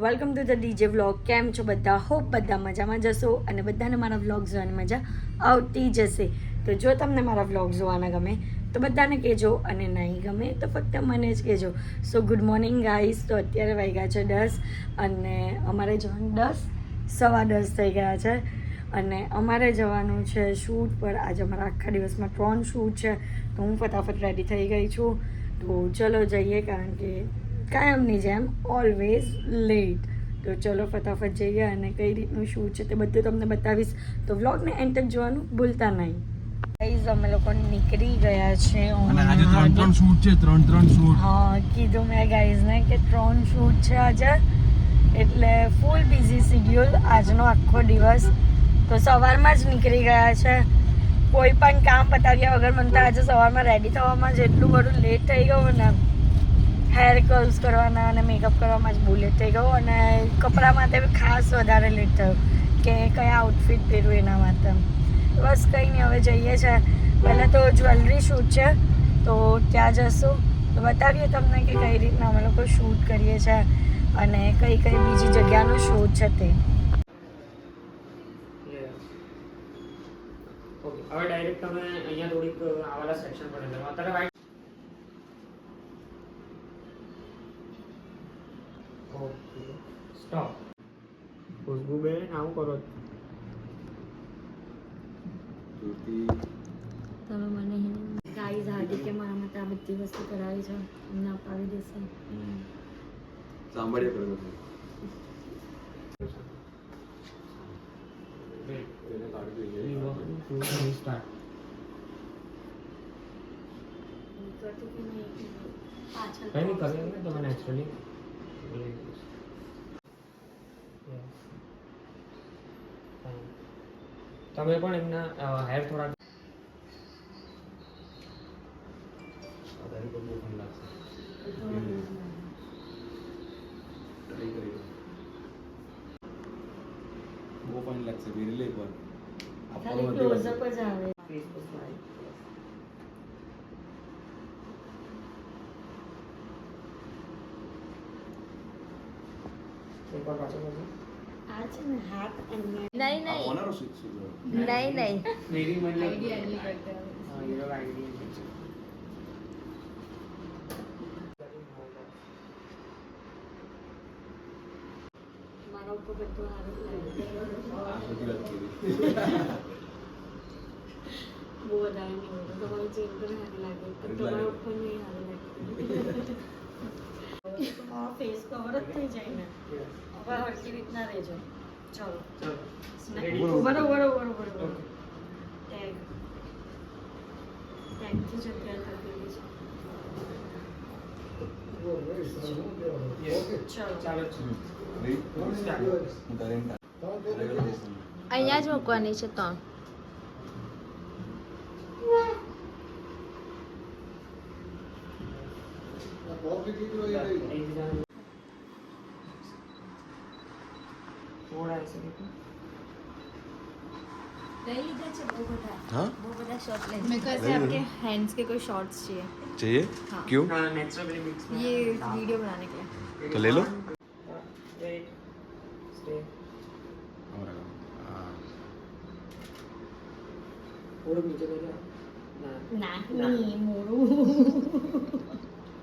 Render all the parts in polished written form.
Welcome to the DJ vlog. કેમ છો બધા? હોપ બધા મજામાં જશો અને બધાને મારા વ્લોગ જોવાની મજા આવતી જશે. તો જો તમને મારા વ્લોગ જોવાના ગમે તો બધાને કહેજો અને નહીં ગમે તો ફક્ત મને જ કહેજો. સો ગુડ મોર્નિંગ ગાઈસ. તો અત્યારે વાગ્યા છે 10 અને અમારે જવાનું 10:10 થઈ ગયા છે અને અમારે જવાનું છે શૂટ પર. આજે અમારા આખા દિવસમાં 3 શૂટ છે તો હું ફટાફટ રેડી થઈ ગઈ છું. તો ચલો જઈએ, કારણ કે કાયમની જેમ ઓલવેઝ લેટ. તો ચલો ફટાફટ જઈએ અને કઈ રીતનું શૂટ છે તે બધું તમને બતાવીશ. તો વ્લોગને એન્ડ તક જોવાનું ભૂલતા નહીં. ગાઈઝ અમે લોકો નીકળી ગયા છે અને આજે ત્રણ શૂટ છે. હા, કીધું મેં ગાઈઝને કે 3 શૂટ છે આજે, એટલે ફૂલ બિઝી શિડ્યુલ આજનો આખો દિવસ. તો સવારમાં જ નીકળી ગયા છે, કોઈ પણ કામ પતાવ્યા વગર. મને તો આજે સવારમાં રેડી થવામાં જ એટલું બધું લેટ થઈ ગયું ને, હેર કર્લ્સ કરવાના અને મેકઅપ કરવામાં જ બહુ લેટ થઈ ગયું અને કપડાં માટે ખાસ વધારે લેટ થયું કે કયા આઉટફિટ પહેરવું એના માટે. બસ કંઈ નહીં, હવે જઈએ છે. પહેલાં તો જ્વેલરી શૂટ છે તો ત્યાં જશું તો બતાવીએ તમને કે કઈ રીતના અમે લોકો શૂટ કરીએ છીએ અને કઈ કઈ બીજી જગ્યાનું શૂટ છે તે. ઓકે, હવે ડાયરેક્ટ તમે અહીંયા થોડીક આવાલા સેક્શન પર જજો. અત્યારે વાઇટ ઓકે સ્ટોપ. ખુશ્બુબેન આવું કરો તમે મને ગાઈઝ હાર્દિકે મારા માટે આ બધી વસ્તુ કરાવી છે, અમને અપાવી દેશે. સાંભળ્યા કરો સ્ટાર્ટ. કઈ નહીં કરે ને તમે નેચરલી તમે પણ એમના હેર થોડા બહુ પણ લાગશે વિરલે પર ખાલી ક્લોઝઅપ જ આવે. એકવાર પાછળ આ છે ને હાથ અને નહીં આવનારો શીખશું નહીં મેરી મતલબ આઈડિયા હા ये लोग आइडिया છે. મારા ઉપર બધું હારું લાગે. બહુ વધારે નહીં હોય તો તમારું ચેન પણ સારી લાગે પણ તમારા ઉપર નહીં સારું લાગે. તમારો ફેસ કવર જ થઈ જાય ને. હવે હરકી રીતના રહેજો. ચલો બરોબર. ટેગથી જગ્યા થતી છે. ચલો ચાલો અહીંયા જ મૂકવાની છે 3. थोड़ा ऐसे देखो. लई लीजिए છે બહુ બધા. हाँ બહુ બધા શॉट ले मेरे को ऐसे आपके हैंड्स के कोई शॉट्स चाहिए. चाहिए हाँ. क्यों हाँ नेचुरली मिक्स में ये वीडियो बनाने के लिए. तो ले लो. वेट स्टे થોડું નીચે બેસો. ના નહીં મોડું.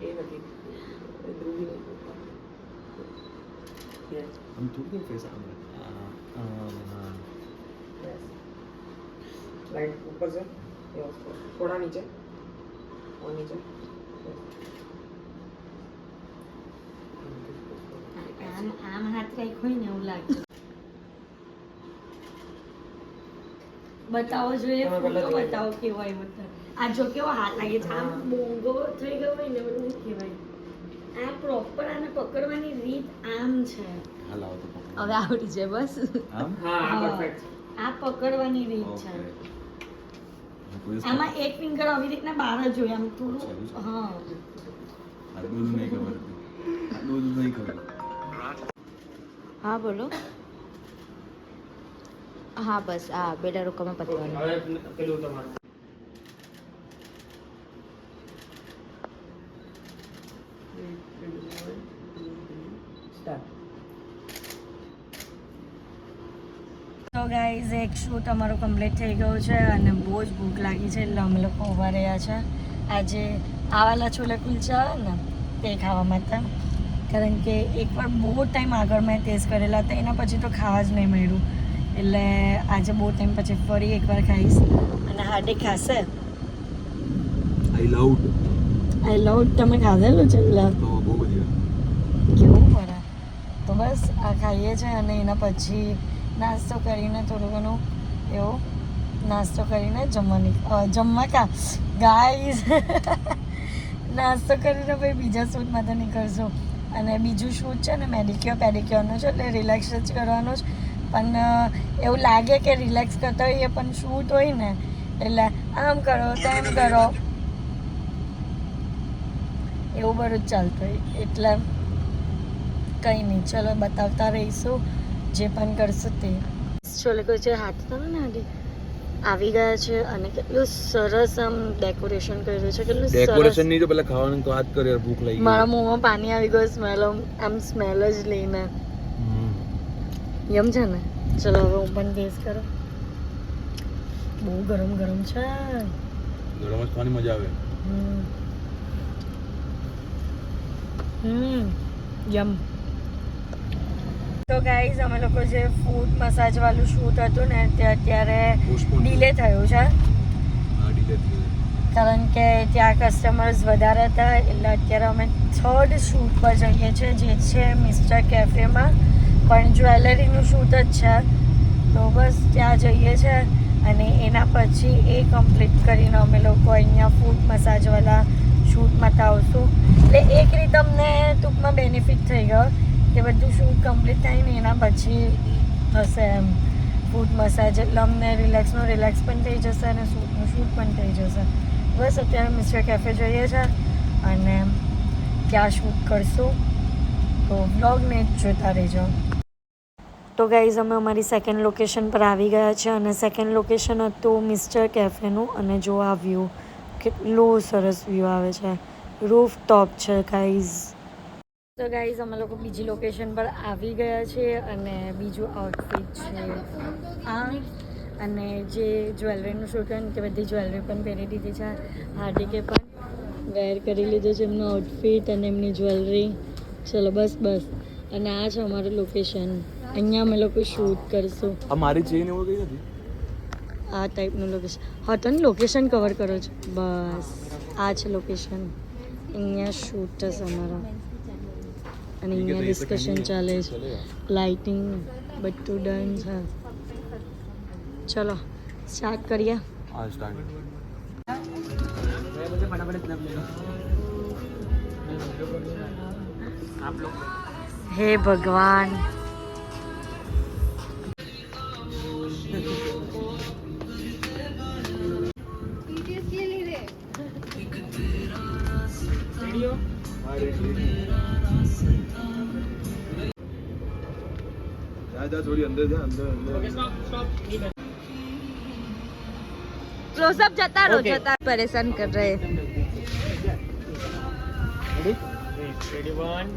એ નથી ધ્રુવી નહીં. યસ हम थोड़ी देर फेस आएंगे यस लाइट ऊपर से यस थोड़ा नीचे और नीचे આમ હાથ કઈક હોય ને એવું લાગે. બતાવો જોઈએ, ફોટો બતાવો કેવો આવ્યો હતો. આ જો કેવો હાથ લાગે છે, આમ મોંઘો થઈ ગયો હોય ને બધું કહેવાય. આ પ્રોપર આને પકડવાની રીત આમ છે. हलाओ तो હવે આવડી જાય બસ. हम हाँ परफेक्ट. આ પકડવાની રીત છે. આમાં એક ફિંગર આવી રીતના બહાર જ હોય આમ થોડું. હા दूध नहीं खबर दूध नहीं खबर હા બોલો. હા બસ આ બેડા રોકામાં પતવાનું. હવે પેલું તમારું તો ગાઈઝ એક શૂટ અમારું કમ્પ્લીટ થઈ ગયું છે અને બહુ જ ભૂખ લાગી છે એટલે અમે લોકો ઊભા રહ્યા છે આજે આવાલા છોલે કુલચા આવે ને તે ખાવા માટે કારણ કે એકવાર બહુ ટાઈમ આગળ મેં ટેસ્ટ કરેલા હતા એના પછી તો ખાવા જ નહીં મળ્યું એટલે આજે બહુ ટાઈમ પછી ફરી એકવાર ખાઈશ અને હાર્દિક ખાશે આઈ લવ તમે ખાધેલું છે એટલે કેવું પડે તો બસ આ ખાઈએ છીએ અને એના પછી નાસ્તો કરીને થોડું ઘણું એવો નાસ્તો કરીને જમવા કા ગાઈઝ નાસ્તો કરીને પછી બીજા શૂટમાં તો નીકળશું અને બીજું શૂટ છે ને મેડિક્યોર પેડિક્યોરનું છે એટલે રિલેક્સ જ કરવાનું જ પણ એવું લાગે કે રિલેક્સ કરતા હોઈએ પણ શૂટ હોય ને એટલે આમ કરો તેમ કરો એવું બધું જ ચાલતું હોય એટલે કંઈ નહીં ચલો બતાવતા રહીશું જે પણ કરશું તે છોલે કુલચા હાથ તો ને આડી આવી ગયા છે અને કેટલું સરસ આમ ડેકોરેશન કર્યું છે કેટલું ડેકોરેશન નહીં તો પેલા ખાવાનું તો હાથ કર યાર ભૂખ લાગી મારા મોંમાં પાણી આવી ગયું સ્મેલ આમ સ્મેલ જ લઈને યમ છે ને ચલો હવે હું પણ ટેસ્ટ કરો બહુ ગરમ ગરમ છે ગરમ જ ખાવાની મજા આવે યમ તો ગાઈઝ અમે લોકો જે ફૂટ મસાજ વાળું શૂટ હતું ને તે અત્યારે ડીલે થયું છે કારણ કે ત્યાં કસ્ટમર્સ વધારે હતા એટલે અત્યારે અમે થર્ડ શૂટ પર જઈએ છીએ જે છે મિસ્ટર કેફેમાં પણ જ્વેલરીનું શૂટ જ છે તો બસ ત્યાં જઈએ છીએ અને એના પછી એ કમ્પ્લીટ કરીને અમે લોકો અહીંયા ફૂટ મસાજવાળા શૂટમાં આવશું એટલે એક રીતે અમને ટૂંકમાં બેનિફિટ થઈ ગયો કે બધું શૂટ કમ્પ્લીટ થાય ને એના પછી થશે એમ ફૂટ મસાજ એટલે અમને રિલેક્સનું રિલેક્સ પણ થઈ જશે અને શૂટનું શૂટ પણ થઈ જશે બસ અત્યારે મિસ્ટર કેફે જોઈએ છે અને ત્યાં શૂટ કરશું તો વ્લોગને જ જોતા રહેજો તો ગાઈઝ અમે અમારી સેકન્ડ લોકેશન પર આવી ગયા છે અને સેકન્ડ લોકેશન હતું મિસ્ટર કેફેનું અને જો આ વ્યૂ કેટલું સરસ વ્યૂ આવે છે રૂફ ટોપ છે ગાઈઝ તો ગાઈઝ અમે લોકો બીજી લોકેશન પર આવી ગયા છે અને બીજું આઉટફિટ છે આ અને જે જ્વેલરીનું શૂટ હોય ને તે બધી જ્વેલરી પણ પહેરી દીધી છે હાર્દિકે પણ વેર કરી લીધું છે એમનું આઉટફિટ અને એમની જ્વેલરી ચલો બસ અને આ છે અમારું લોકેશન અહીંયા અમે લોકો શૂટ કરશું આ મારી ચેન એવું કઈ નથી આ ટાઈપનું લોકેશન હા તો લોકેશન કવર કરો છો બસ આ છે લોકેશન અહીંયા શૂટ થશે અમારા અને અહીંયા ડિસ્કશન ચાલે છે લાઇટિંગ બધું ડન છે ચલો સ્ટાર્ટ કરીએ હા સ્ટાર્ટ હે ભગવાન जा थोड़ी अंदर जा अंदर क्लोजअप जता रहो जता परेशान कर रहे रेडी 1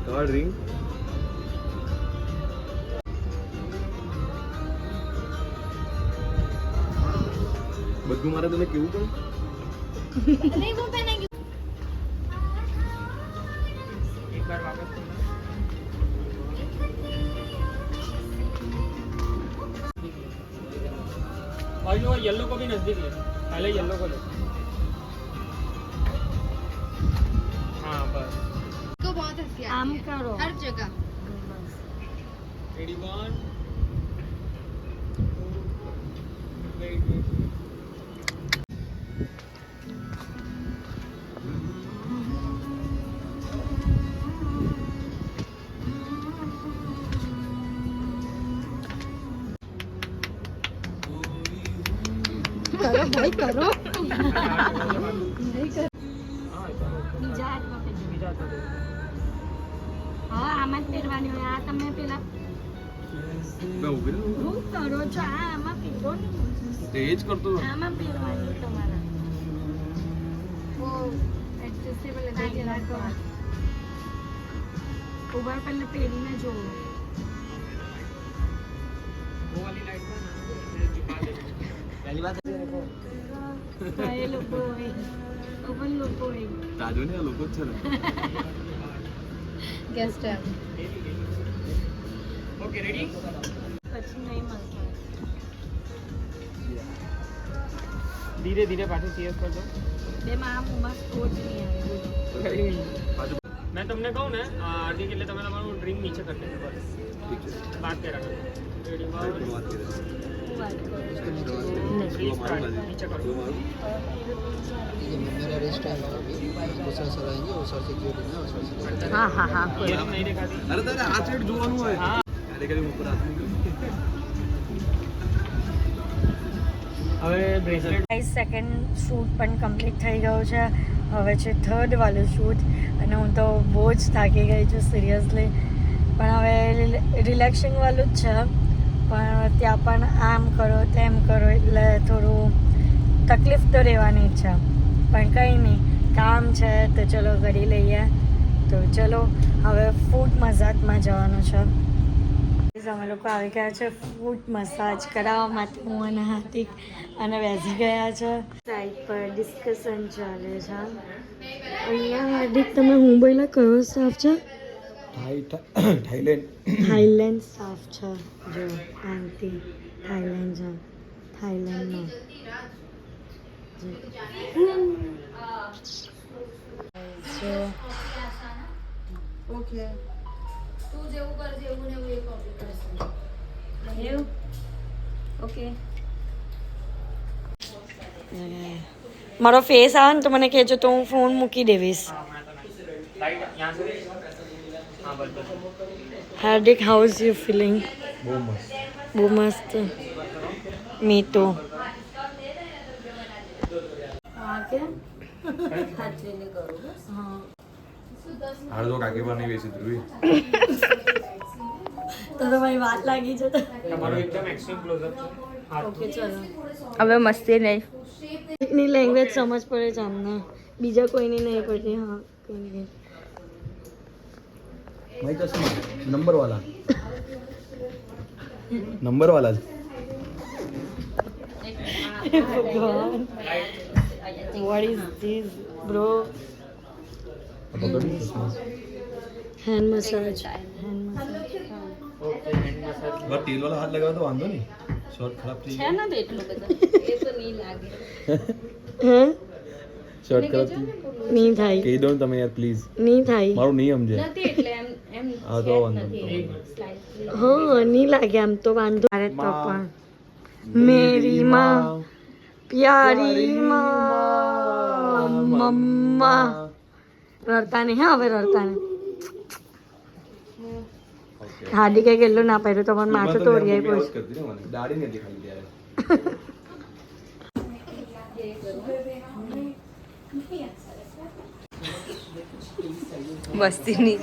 थर्ड रिंग બધું મારે તને કેવું પડે नहीं वो पहनेंगे एक बार वापस करना और जो येलो को भी नजदीक ले पहले येलो को ले हाँ बस को बहुत हंसी આમ आती है કરો हर जगह रेडी 1 કરો ભાઈ કરો हाँ બીજા હાથમાં પહેરજો. बीजा तो હા આમાં જ પહેરવાની હોય આ તમે પેલા मैं उभे શું કરો છો આ આમાં પહેરો ને तेज करतो આમાં પહેરવાની તમારા ઉભા પહેલા પહેરીને જોવો. वो वाली लाइट का पहली बात હા, એ લોકો હોય. તો પણ લોકો હોય. તાજો ને આ લોકો જ છે ને गेस्ट है ओके रेडी પછી નહીં મળતા. धीरे धीरे पाछे सीएस कर दो બે માં મોમાં સ્કોચ નહીં આવે. मैं तुमने कहूँ ना आरती के लिए તમે તમારું ડ્રિંક નીચે કરી દેજો બસ ઠીક છે बात कर रहा रेडी વાત કરે હું વાત કરું. प्लीज नीचे करो मेरा रेस्ट टाइम है अभी वो सर आएंगे वो सर से क्यों लेना वो सर से હા હા હા ये तुम नहीं दिखाती અરે તારે આ સાઈડ જોવાનું હોય હા. અરે કદી ઉપર હાથ હવે બ્રેસલેટ ગાઈસ સેકન્ડ શૂટ પણ કમ્પ્લીટ થઈ ગયો છે. હવે છે થર્ડ વાળું શૂટ અને હું તો બહુ જ થાકી ગઈ છું સિરિયસલી. પણ હવે રિલેક્સિંગ વાળું જ છે. પણ ત્યાં પણ આમ કરો તેમ કરો એટલે થોડું તકલીફ તો રહેવાની જ છે. પણ કંઈ નહીં, કામ છે તો ચલો કરી લઈએ. તો ચલો હવે ફૂટ મસાજમાં જવાનું છે. અમે લોકો આવી ગયા છે ફૂટ મસાજ કરાવવા માટે. હું અને હાર્દિક અને બેસી ગયા છે. સાઈડ પર ડિસ્કશન ચાલે છે. અહીંયા હાર્દિક તમે મુંબઈના કયો સ્ટાફ છે? थाईलैंड થાઈલેન્ડ સ્ટાફ છે. જો આંટી થાઈલેન્ડ છે. થાઈલેન્ડનો જો ઓકે તું જેવું કરજે એવું ને એવું એ કોપી કરશે એવું ઓકે. મારો ફેસ આવે ને તો મને કહેજો તો હું ફોન મૂકી દેવીશ. लाइट यहाँ से हाँ बस बस હાર્દિક હાઉ ઇઝ યુ ફિલિંગ? बहुत मस्त બહુ મસ્ત. મી તો હા કે હા હાર તો કાકી પર નહીં બેસી ધ્રુવી તો તમારી વાત લાગી છે તો તમારું एकदम एक्सट्रीम क्लोजअप છે હાથ ઓકે ચલો. હવે મસ્તી નહીં એકની લેંગ્વેજ સમજ પડે છે અમને, બીજા કોઈની નહીં પડતી. હા કોઈ નહીં. भाई चश्मा नंबर वाला नंबर वाला ભગવાન what is this bro? Hand massage. Hand massage okay hand massage बस तेल वाला हाथ लगाओ तो वांधो नहीं शॉर्ट खराब थी છે ને એટલું બધું એ તો નહીં લાગે હે शॉर्ट खराब थी નહીં થાય, કહી દો ને તમે યાર પ્લીઝ નહીં થાય. મારું નહીં સમજે નથી એટલે એમ એમ હા તો વાંધો નહીં. સ્લાઇસલી હા નહીં લાગે આમ તો વાંધો. અરે તો પણ મેરી માં પ્યારી માં મમ્મા. રડતા નહીં હા, હવે રડતા નહીં. હાર્દિકે કેટલું ના પહેર્યું તો પણ માથું તોડી આવી પડશે. કરતી ને મને દાઢી નથી ખાલી ત્યારે મસ્તી નહીં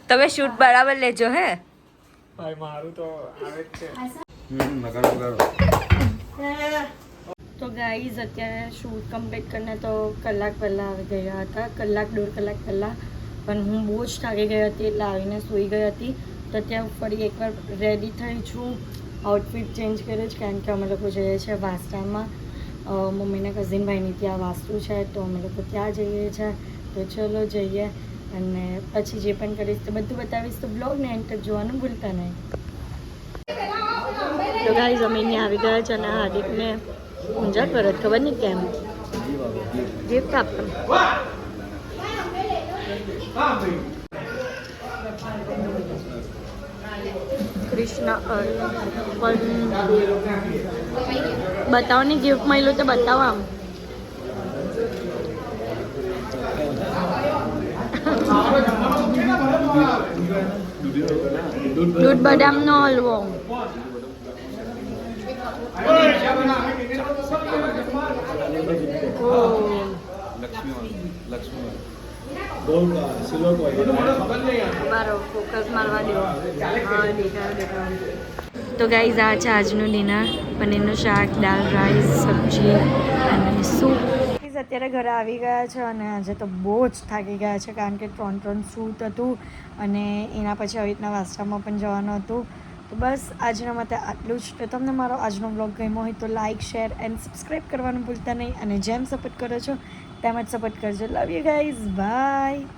તમે શૂટ બરાબર લેજો હે. ભાઈ મારું તો આવે જ છે નકારો નકારો તો ગાઈઝ અત્યારે શૂટ કમ્પ્લીટ કરીને તો કલાક પહેલાં આવી ગયા હતા, કલાક દોઢ કલાક પહેલાં. પણ હું બહુ જ થાકી ગઈ હતી એટલે આવીને સૂઈ ગઈ હતી. તો ત્યાં ફરી એકવાર રેડી થઈ છું, આઉટફિટ ચેન્જ કર્યું છે કારણ કે અમે લોકો જઈએ છીએ વાસણામાં. મમ્મીના કઝિન ભાઈની ત્યાં વાસ્તુ છે તો અમે લોકો ત્યાં જઈએ છીએ. તો ચલો જઈએ અને પછી જે પણ કરીશ તો બધું બતાવીશ. તો બ્લોગને એન્ડ તક જોવાનું ભૂલતા નહીં. તો ગાઈઝ અમે અહીંયા આવી ગયા છે અને હાર્દિકને ઊંઝા પરત ખબર નહીં કેમ ગિફ્ટ આપતા. કૃષ્ણ પણ બતાવો ને ગિફ્ટ મળ્યું તો બતાવો આમ. દૂધ બદામનો હલવો. સિલ્વર કોઈન મારો ફોકસ મારવા દો. હા દેખાડો દેખાડો. તો ગાઈઝ આ છે આજનું ડિનર, પનીરનું શાક, દાળ, રાઈસ, સબ્જી અને સૂપ. અત્યારે ઘરે આવી ગયા છે અને આજે તો બહુ જ થાકી ગયા છે કારણ કે 3 શૂટ હતું અને એના પછી આવી રીતના વાસ્ટામાં પણ જવાનું હતું. તો બસ આજના માટે આટલું જ. તો તમને મારો આજનો બ્લોગ ગમ્યો હોય તો લાઇક, શેર એન્ડ સબસ્ક્રાઈબ કરવાનું ભૂલતા નહીં અને જેમ સપોર્ટ કરો છો તેમ જ સપોર્ટ કરજો. Love you guys, by.